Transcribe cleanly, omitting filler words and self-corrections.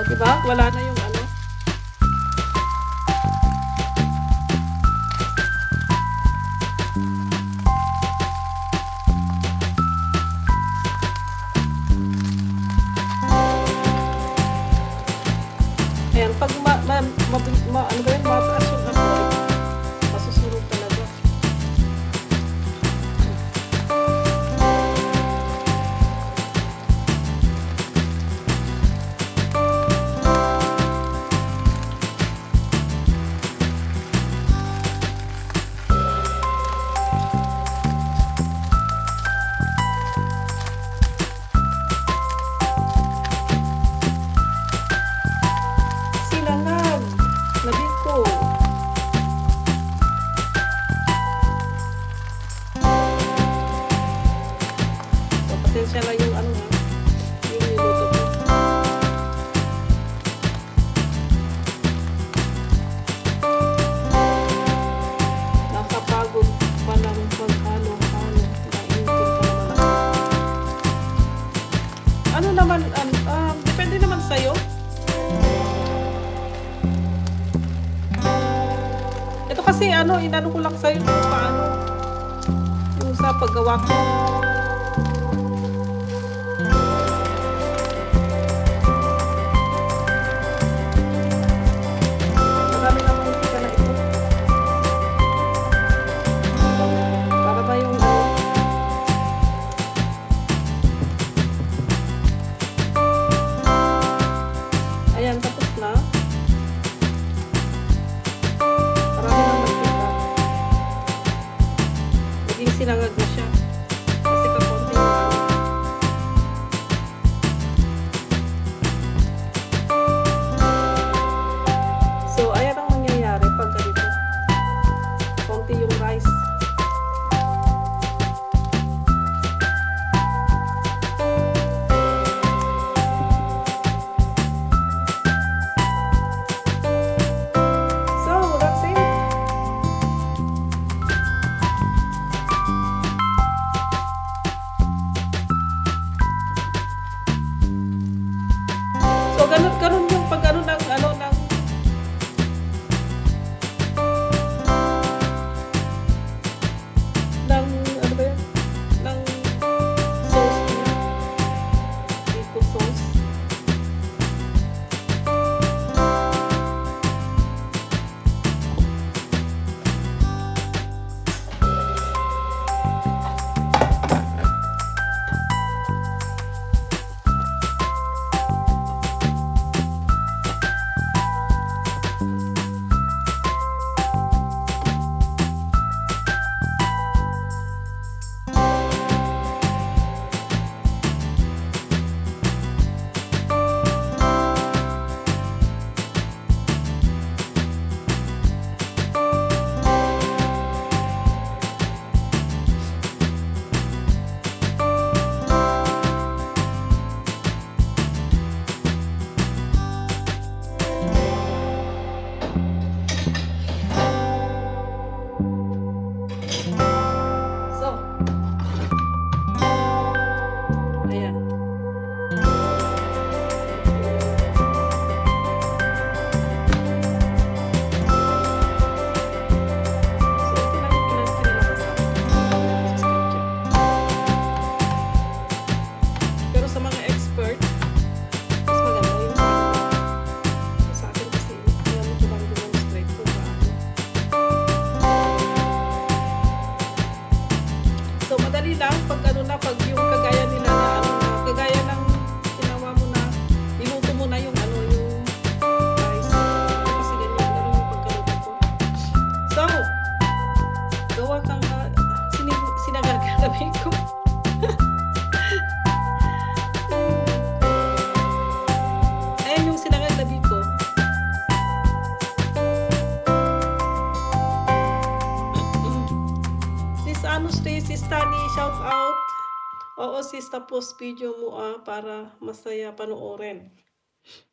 diba? Wala na yung ano. Ayan, pag ano ba yun, mataas yung apoy, masusunog talaga. Sinangag, nabiko. So, pasensya na yung ano ha, yung niluto ko. Nakapagod pa lang maghalo-halo. Naintin pa naman ako. Ano naman, depende naman sa'yo. Ito kasi ano, inano ko lang sa'yo kung paano yung sa paggawa ko. Marami na akong tika na ito. Para ba yung ayan, tapos na. Marami na mantika. Naging sinangag na siya. Kasi kakonti yung ano. So, ayan ang mangyayari pag ganito. Konti yung rice. So, that's it. So, ganun yung pag ano ng ano ng ano ba yun? Ng sauce niya. Biko sauce. So, ayan. So, ito lang yung kinalabasan. Pero sa mga expert, mas maganda yung sa akin kasi alam ko lang demonstrate kung paano. So, madali lang pag ano na, pag yung kagaya nila na ano na, kagaya ng ginawa mo na, iluto mo na yung ano, yung rice. Kasi ganyan yung pagkaluto ko. So, gawa kang sinagagalamin ko. Ayan yung sinagagalamin ko. Sis ano, sis Tani, shout out. Oo sis, tapos video mo para masaya panoorin.